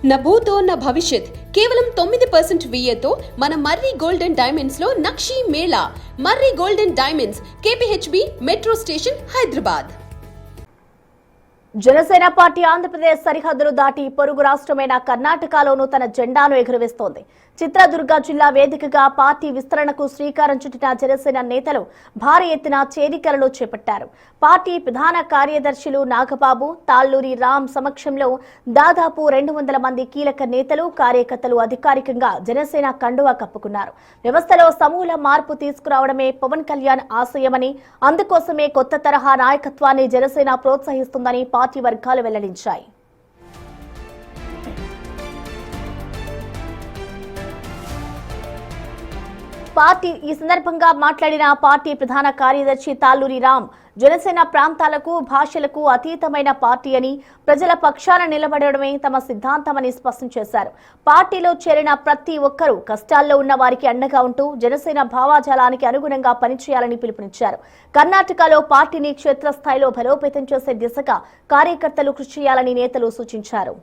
నా భూతో నా భవిష్యత్ కేవలం 9% VAతో మన మర్రి గోల్డ్ అండ్ డైమండ్స్ లో నక్షి మేళా. Marri gold and diamonds, KPHB metro station, Hyderabad. Janasena party Andhra Pradesh సరిహద్దులు దాటి పొరుగు రాష్ట్రమైన కర్ణాటకలోనూ తన జెండాను ఎగురవేస్తోంది. చిత్రదుర్గ జిల్లా వేదికగా పార్టీ విస్తరణకు శ్రీకారం చుట్టిన జనసేన నేతలు భారీ ఎత్తున చేరికలను చేపట్టారు. పార్టీ ప్రధాన కార్యదర్శులు నాగబాబు, తాళ్లూరి రామ్ సమక్షంలో దాదాపు 200 మంది కీలక నేతలు, కార్యకర్తలు అధికారికంగా జనసేన కండువా కప్పుకున్నారు. వ్యవస్థలో సమూల మార్పు తీసుకురావడమే పవన్ కళ్యాణ్ ఆశయమని, అందుకోసమే కొత్త తరహా నాయకత్వాన్ని జనసేన ప్రోత్సహిస్తుందని పార్టీ వర్గాలు వెల్లడించాయి. ఈ సందర్భంగా మాట్లాడిన పార్టీ ప్రధాన కార్యదర్శి తాళ్లూరి రామ్, జనసేన ప్రాంతాలకు, భాషలకు అతీతమైన పార్టీ అని, ప్రజల పక్షాన నిలబడడమే తమ సిద్ధాంతమని స్పష్టం చేశారు. పార్టీలో చేరిన ప్రతి ఒక్కరూ కష్టాల్లో ఉన్న వారికి అండగా ఉంటూ జనసేన భావాజాలానికి అనుగుణంగా పనిచేయాలని పిలుపునిచ్చారు. కర్ణాటకలో పార్టీని క్షేత్రస్థాయిలో బలోపేతం చేసే దిశగా కార్యకర్తలు కృషి చేయాలని నేతలు సూచించారు.